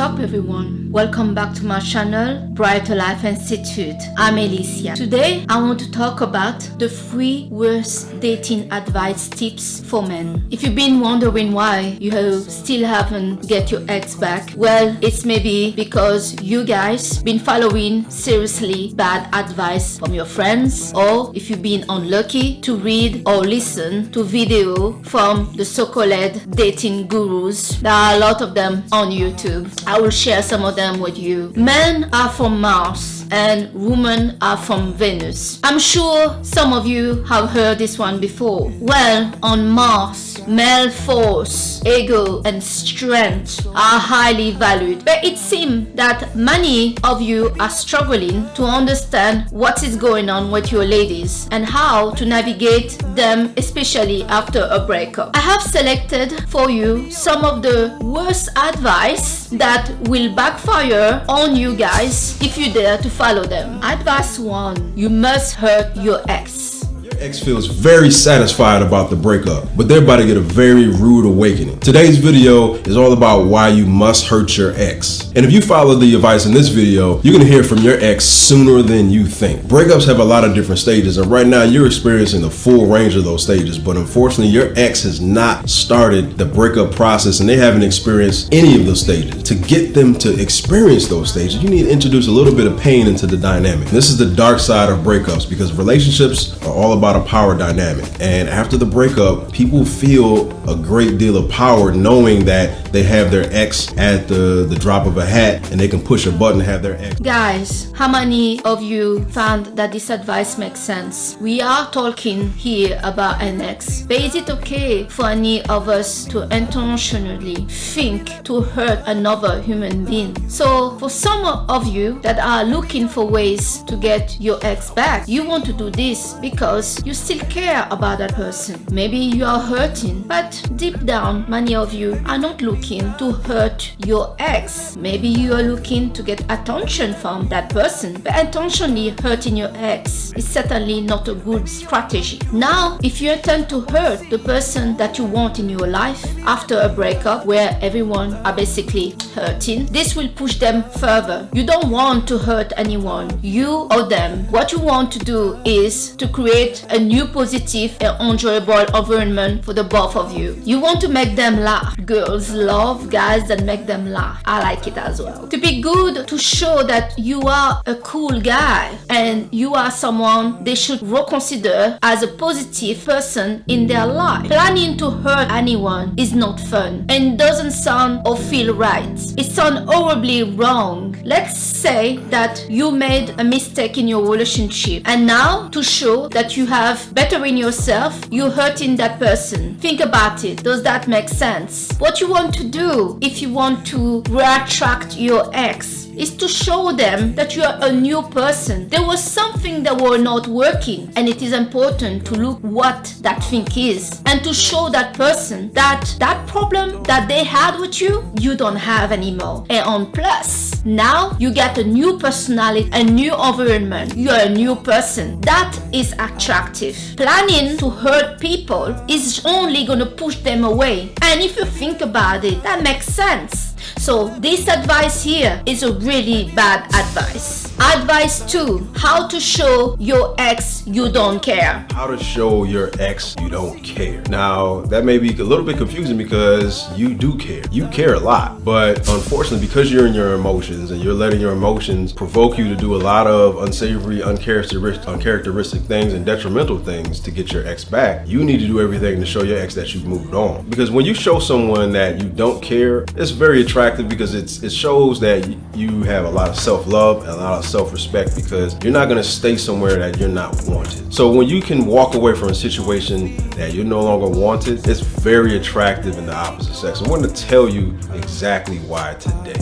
up everyone? Welcome back to my channel, Brighter Life Institute. I'm Alicia. Today I want to talk about the 3 worst dating advice tips for men. If you've been wondering why you still haven't get your ex back, well, it's maybe because you guys been following seriously bad advice from your friends, or if you've been unlucky to read or listen to video from the so-called dating gurus. There are a lot of them on YouTube. I will share some of them with you. Men are from Mars and women are from Venus. I'm sure some of you have heard this one before. Well, on Mars, male force, ego and strength are highly valued, but it seems that many of you are struggling to understand what is going on with your ladies and how to navigate them, especially after a breakup. I have selected for you some of the worst advice that will backfire on you guys if you dare to follow them. Advice 1: you must hurt your ex. Ex feels very satisfied about the breakup, but they're about to get a very rude awakening. Today's video is all about why you must hurt your ex. And if you follow the advice in this video, you're gonna hear from your ex sooner than you think. Breakups have a lot of different stages, and right now you're experiencing the full range of those stages, but unfortunately your ex has not started the breakup process and they haven't experienced any of those stages. To get them to experience those stages, you need to introduce a little bit of pain into the dynamic. This is the dark side of breakups, because relationships are all about a power dynamic, and after the breakup people feel a great deal of power knowing that they have their ex at the drop of a hat and they can push a button to have their ex. Guys, how many of you found that this advice makes sense? We are talking here about an ex, but is it okay for any of us to intentionally think to hurt another human being? So for some of you that are looking for ways to get your ex back, you want to do this because you still care about that person. Maybe you are hurting, but deep down many of you are not looking to hurt your ex. Maybe you are looking to get attention from that person, but intentionally hurting your ex is certainly not a good strategy. Now, if you intend to hurt the person that you want in your life after a breakup where everyone are basically hurting, this will push them further. You don't want to hurt anyone, you or them. What you want to do is to create a new positive and enjoyable environment for the both of you. You want to make them laugh. Girls love guys that make them laugh. I like it as well. To be good, to show that you are a cool guy and you are someone they should reconsider as a positive person in their life. Planning to hurt anyone is not fun and doesn't sound or feel right. It sounds horribly wrong. Let's say that you made a mistake in your relationship, and now to show that you have better in yourself, you're hurting that person. Think about it. Does that make sense? What you want to do if you want to reattract your ex is to show them that you are a new person. There was something that was not working, and it is important to look what that thing is and to show that person that that problem that they had with you, you don't have anymore. And on plus, now you get a new personality, a new environment. You are a new person. That is attractive. Planning to hurt people is only gonna push them away. And if you think about it, that makes sense. So this advice here is a really bad advice. Advice 2: how to show your ex you don't care. How to show your ex you don't care. Now that may be a little bit confusing because you do care. You care a lot, but unfortunately because you're in your emotions and you're letting your emotions provoke you to do a lot of unsavory, uncharacteristic things and detrimental things to get your ex back, you need to do everything to show your ex that you've moved on. Because when you show someone that you don't care, it's very attractive because it shows that you have a lot of self-love and a lot of self-respect, because you're not going to stay somewhere that you're not wanted. So when you can walk away from a situation that you're no longer wanted, it's very attractive in the opposite sex. I want to tell you exactly why today.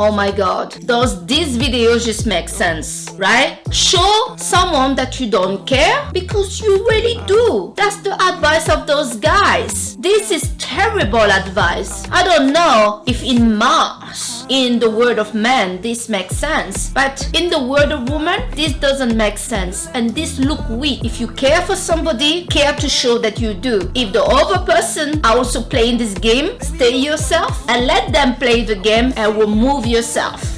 Oh my god, does this video just make sense, right? Show someone that you don't care because you really do. That's the advice of those guys. This is terrible advice. I don't know if in Mars in the world of men, this makes sense. But in the world of women, this doesn't make sense. And this look weak. If you care for somebody, care to show that you do. If the other person are also playing this game, stay yourself and let them play the game and remove yourself.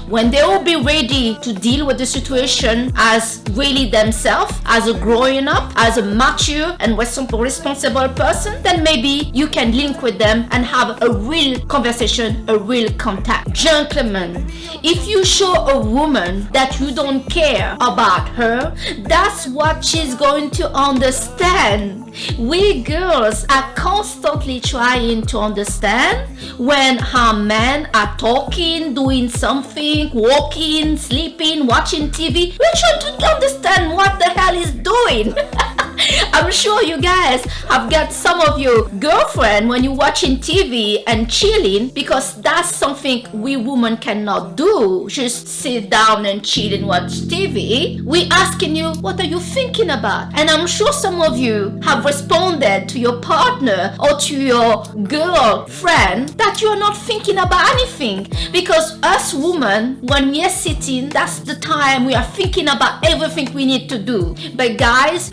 When they will be ready to deal with the situation as really themselves, as a growing up, as a mature and responsible person, then maybe you can link with them and have a real conversation, a real contact. Gentlemen, if you show a woman that you don't care about her, that's what she's going to understand. We girls are constantly trying to understand when our men are talking, doing something, walking, sleeping, watching TV. We're trying to understand what the hell he's doing. I'm sure you guys have got some of your girlfriend when you're watching TV and chilling, because that's something we women cannot do. Just sit down and chill and watch TV. We asking you, what are you thinking about? And I'm sure some of you have responded to your partner or to your girlfriend that you are not thinking about anything, because us women, when we are sitting, that's the time we are thinking about everything we need to do. But guys,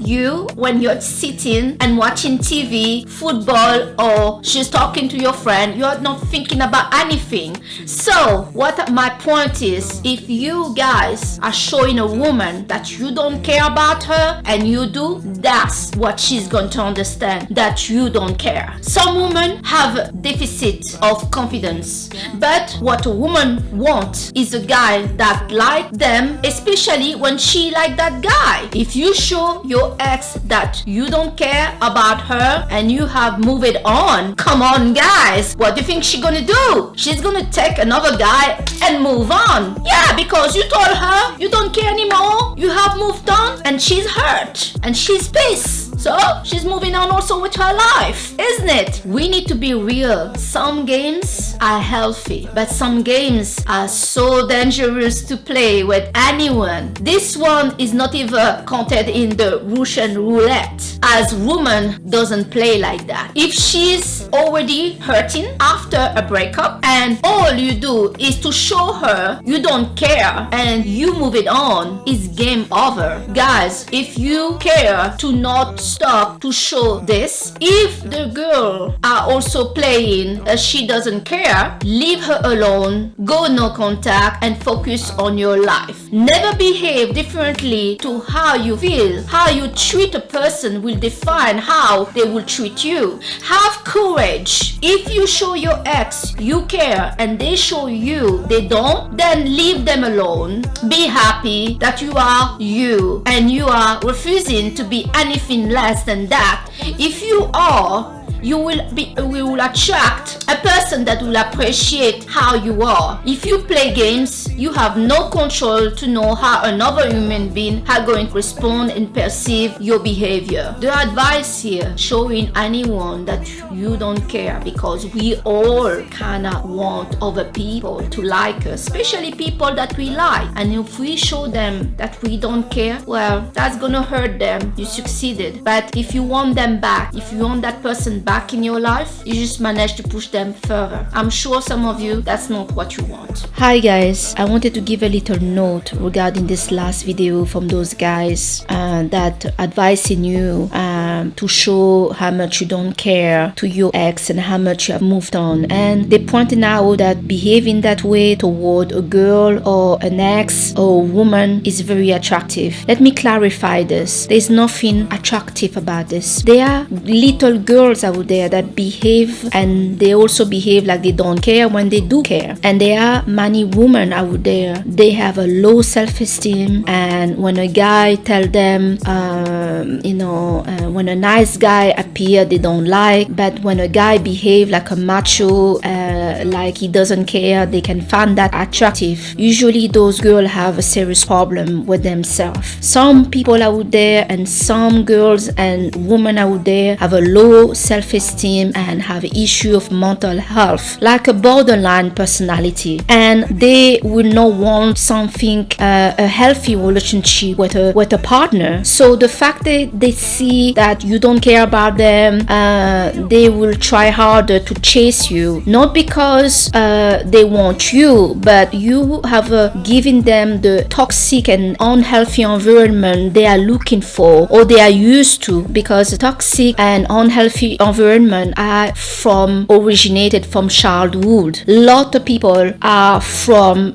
when you're sitting and watching TV, football, or just talking to your friend, you're not thinking about anything. So what my point is, if you guys are showing a woman that you don't care about her and you do, that's what she's going to understand, that you don't care. Some women have a deficit of confidence, but what a woman wants is a guy that like them, especially when she like that guy. If you show your ex that you don't care about her and you have moved it on, come on guys, what do you think she's gonna do? She's gonna take another guy and move on. Yeah, because you told her you don't care anymore, you have moved on, and she's hurt and she's pissed. So she's moving on also with her life, isn't it? We need to be real. Some games are healthy, but some games are so dangerous to play with anyone. This one is not even counted in the Russian roulette, as woman doesn't play like that. If she's already hurting after a breakup and all you do is to show her you don't care and you move it on, it's game over. Guys, if you care to not stop to show this, if the girl are also playing she doesn't care, leave her alone, go no contact and focus on your life. Never behave differently to how you feel. How you treat a person will define how they will treat you. Have courage. If you show your ex you care and they show you they don't, then leave them alone. Be happy that you are you and you are refusing to be anything less than that. If you are, we will attract a person that will appreciate how you are. If you play games, you have no control to know how another human being are going to respond and perceive your behavior. The advice here, showing anyone that you don't care, because we all kinda want other people to like us, especially people that we like. And if we show them that we don't care, well, that's gonna hurt them. You succeeded. But if you want them back, if you want that person back in your life, you just manage to push them further. I'm sure some of you, that's not what you want. Hi guys, I wanted to give a little note regarding this last video from those guys that advising you to show how much you don't care to your ex and how much you have moved on. And they pointed out that behaving that way toward a girl or an ex or a woman is very attractive. Let me clarify this. There's nothing attractive about this. There are little girls out there that behave, and they also behave like they don't care when they do care. And there are many women out there, they have a low self-esteem, and when a guy tell them when a nice guy appear they don't like, but when a guy behave like a macho, like he doesn't care, they can find that attractive. Usually those girls have a serious problem with themselves. Some people out there and some girls and women out there have a low self-esteem and have an issue of mental health, like a borderline personality, and they will will not want something, a healthy relationship with a partner. So the fact that they see that you don't care about them, they will try harder to chase you, not because they want you, but you have given them the toxic and unhealthy environment they are looking for or they are used to, because toxic and unhealthy environment are originated from childhood. A lot of people are from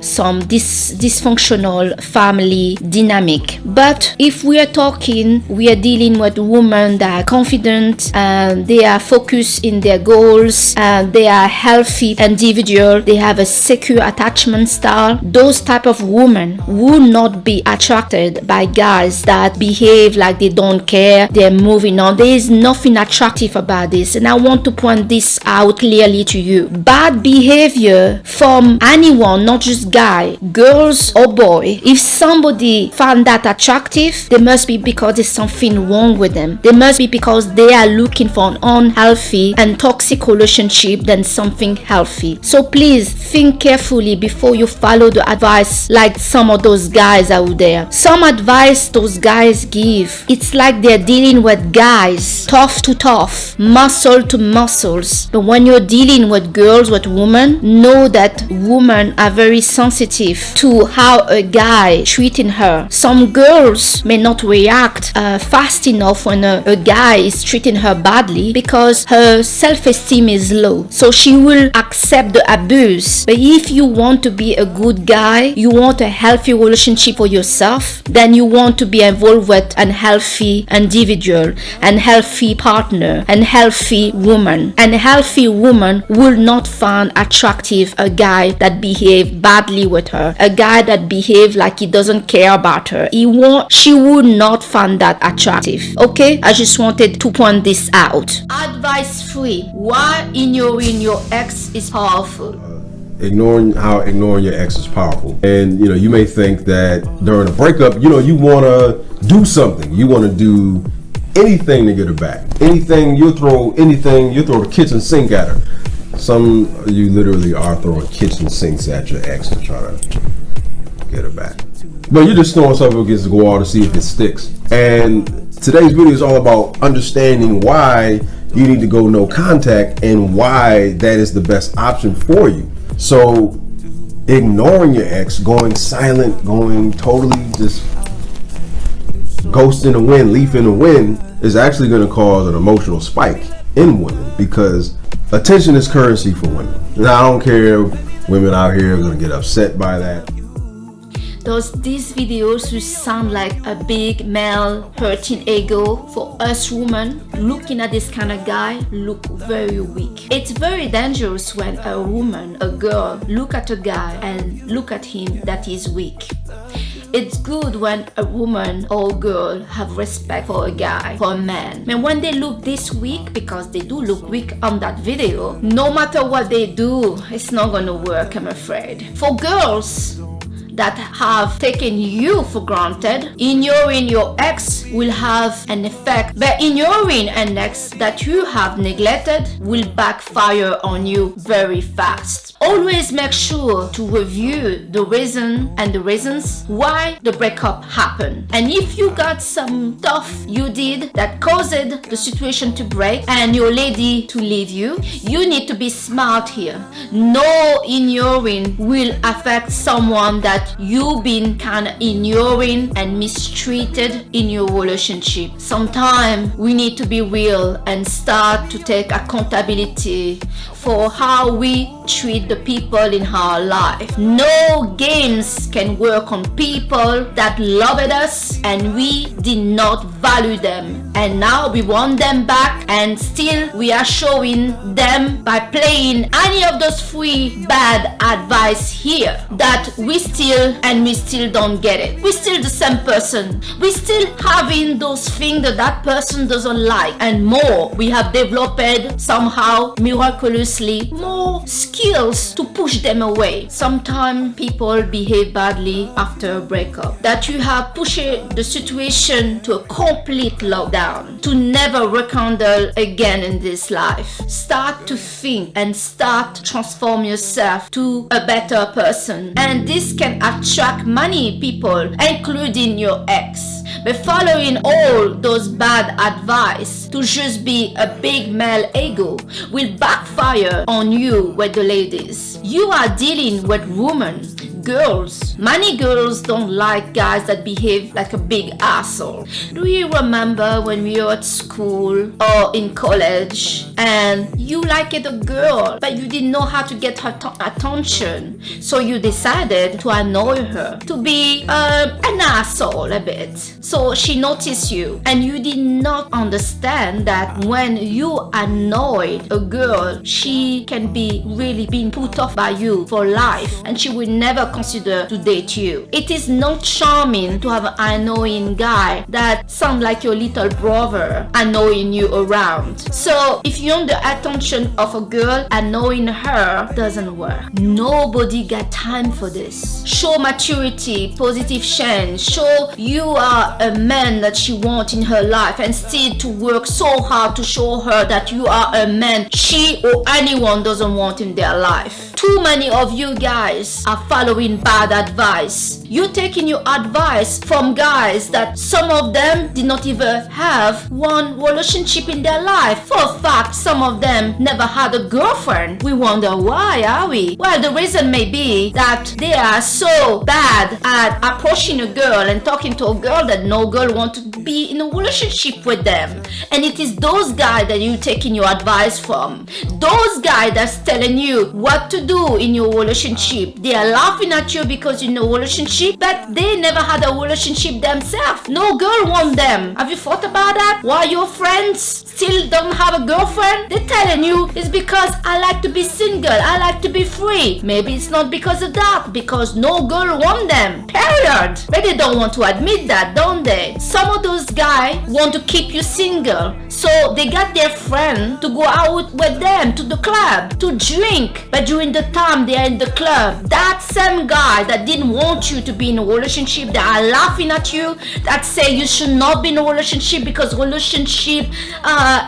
some dysfunctional family dynamic. But if we are dealing with women that are confident, they are focused in their goals, they are healthy individual, they have a secure attachment style. Those type of women will not be attracted by guys that behave like they don't care, they're moving on. There is nothing attractive about this, and I want to point this out clearly to you. Bad behavior from anyone, not just guy, girls or boy. If somebody found that attractive, there must be because there's something wrong with them. There must be because they are looking for an unhealthy and toxic relationship than something healthy. So please think carefully before you follow the advice like some of those guys out there. Some advice those guys give, it's like they're dealing with guys, tough to tough, muscle to muscles. But when you're dealing with girls, with women, know that women are very sensitive to how a guy treating her. Some girls may not react fast enough when a guy is treating her badly because her self-esteem is low, so she will accept the abuse. But if you want to be a good guy, you want a healthy relationship for yourself, then you want to be involved with an healthy individual, an healthy partner, an healthy woman. An healthy woman will not find attractive a guy that behave badly with her, a guy that behave like he doesn't care about her. She would not find that attractive. Okay, I just wanted to point this out. Advice 3: why ignoring your ex is powerful. Ignoring your ex is powerful. And you may think that during a breakup, you want to do something. You want to do anything to get her back. You'll throw the kitchen sink at her. Some of you literally are throwing kitchen sinks at your ex to try to get her back. But you're just throwing something against the wall to see if it sticks. And today's video is all about understanding why you need to go no contact and why that is the best option for you. So ignoring your ex, going silent, going totally just ghost in the wind, leaf in the wind, is actually going to cause an emotional spike in women, because attention is currency for women. Now, I don't care if women out here are going to get upset by that. These videos will sound like a big male hurting ego for us women. Looking at this kind of guy look very weak. It's very dangerous when a woman, a girl, look at a guy and look at him that is weak. It's good when a woman or girl have respect for a guy, for a man. And when they look this weak, because they do look weak on that video, no matter what they do, it's not gonna work, I'm afraid. For girls that have taken you for granted, ignoring your ex will have an effect. But ignoring an ex that you have neglected will backfire on you very fast. Always make sure to review the reason and the reasons why the breakup happened. And if you got some stuff you did that caused the situation to break and your lady to leave you, you need to be smart here. No ignoring will affect someone that you've been kind of ignoring and mistreated in your relationship. Sometimes we need to be real and start to take accountability for how we treat the people in our life. No games can work on people that loved us and we did not value them, and now we want them back, and still we are showing them by playing any of those 3 bad advice here that we still don't get it. We're still the same person. We still having those things that person doesn't like, and more. We have developed somehow miraculous obviously more skills to push them away. Sometimes people behave badly after a breakup. That you have pushed the situation to a complete lockdown, to never rekindle again in this life. Start to think and start to transform yourself to a better person. And this can attract many people, including your ex. But following all those bad advice to just be a big male ego will backfire on you with the ladies. You are dealing with women, girls. Many girls don't like guys that behave like a big asshole. Do you remember when we were at school or in college and you liked a girl but you didn't know how to get her attention, so you decided to annoy her, to be an asshole a bit, so she noticed you, and you did not understand that when you annoyed a girl, she can be really being put off by you for life and she will never consider to date you. It is not charming to have an annoying guy that sounds like your little brother annoying you around. So if you want the attention of a girl, annoying her doesn't work. Nobody got time for this. Show maturity, positive change. Show you are a man that she wants in her life, and still to work so hard to show her that you are a man she or anyone doesn't want in their life. Too many of you guys are following bad advice. You're taking your advice from guys that some of them did not even have one relationship in their life. For a fact, some of them never had a girlfriend. We wonder why, are we? Well, the reason may be that they are so bad at approaching a girl and talking to a girl that no girl wants to be in a relationship with them. And it is those guys that you're taking your advice from. Those guys that's telling you what to do in your relationship. They are laughing at you because you're in a relationship, but they never had a relationship themselves. No girl wants them. Have you thought about that? Why your friends still don't have a girlfriend? They're telling you it's because I like to be single, I like to be free. Maybe it's not because of that, because no girl wants them. Period. But they don't want to admit that, don't they? Some of those guys want to keep you single, so they got their friend to go out with them to the club to drink. But during the time they are in the club, that same guy that didn't want you to be in a relationship, that are laughing at you, that say you should not be in a relationship because relationship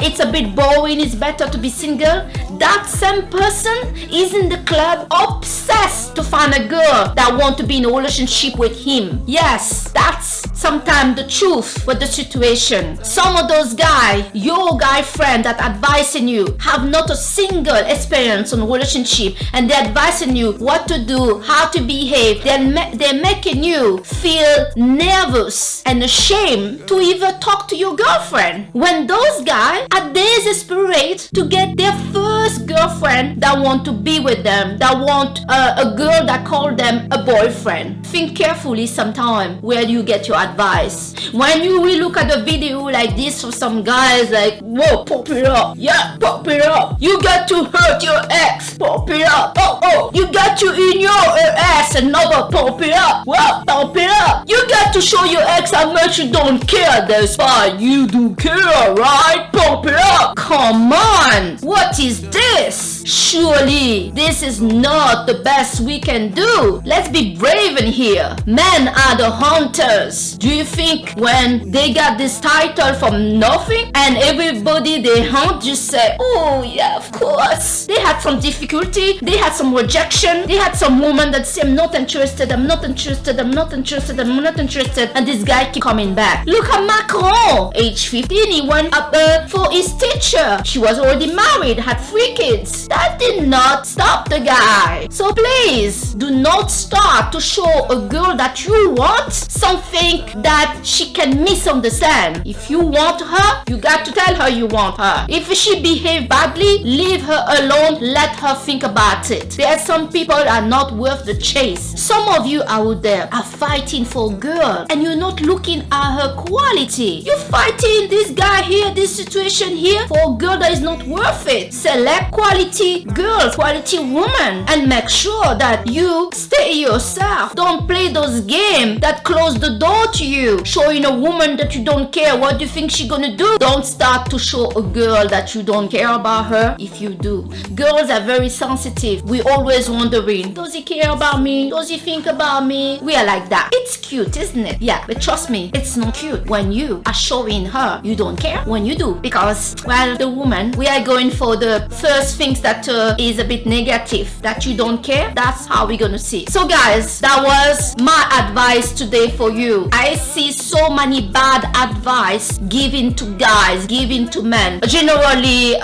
it's a bit boring, it's better to be single. That same person is in the club obsessed to find a girl that want to be in a relationship with him. Yes, that's sometimes the truth with the situation. Some of those guys, your guy friend that advising you, have not a single experience on relationship, and they're advising you what to do, how to behave. They're making you feel nervous and ashamed to even talk to your girlfriend, when those guys are desperate to get their first girlfriend that want to be with them, that want a girl that call them a boyfriend. Think carefully sometime where you get your advice. When you will look at a video like this for some guys like, whoa, pop it up, yeah, pop it up, you got to hurt your ex, pop it up, oh, you got to in your ass and never pop it up, well, pop it up, you got to show your ex how much you don't care. That's why you do care, right? Pop it up, come on, what is this? Surely this is not the best we can do. Let's be brave in here. Men are the hunters. Do you think when they got this title from nothing and everybody they hunt just say, oh yeah, of course. They had some difficulty, they had some rejection, they had some woman that say, I'm not interested, I'm not interested, I'm not interested, I'm not interested, and this guy keep coming back. Look at Macron, age 15, he went up for his teacher. She was already married, had 3 kids. That did not stop the guy. So please, do not start to show a girl that you want something that she can misunderstand. If you want her, you got to tell her you want her. If she behave badly, leave her alone, let her think about it. There are some people are not worth the chase. Some of you out there are fighting for a girl and you're not looking at her quality. You're fighting this guy here, this situation here, for a girl that is not worth it. Select quality quality girls, quality woman, and make sure that you stay yourself. Don't play those games that close the door to you, showing a woman that you don't care. What do you think she's gonna do? Don't start to show a girl that you don't care about her. If you do, girls are very sensitive. We always wondering, does he care about me? Does he think about me? We are like that. It's cute, isn't it? Yeah, but trust me, it's not cute when you are showing her you don't care when you do, because, well, the woman, we are going for the first things that is a bit negative, that you don't care. That's how we're gonna see. So guys, that was my advice today for you. I see so many bad advice given to guys, given to men, generally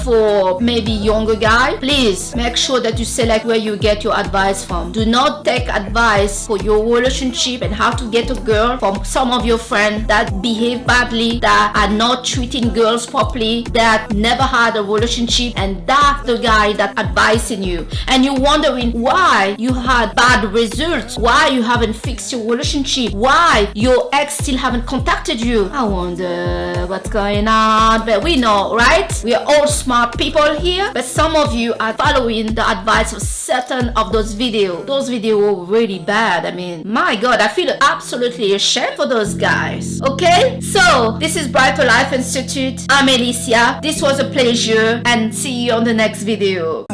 for maybe younger guy. Please make sure that you select where you get your advice from. Do not take advice for your relationship and how to get a girl from some of your friends that behave badly, that are not treating girls properly, that never had a relationship, and that's the guy that advising you, and you're wondering why you had bad results, why you haven't fixed your relationship, why your ex still haven't contacted you. I wonder what's going on. But we know, right? We are all smart people here, but some of you are following the advice of certain of those videos. Those videos were really bad. I mean, my God, I feel absolutely ashamed for those guys. Okay, so this is Brighter Life Institute. I'm Alicia. This was a pleasure, and see you on the next video.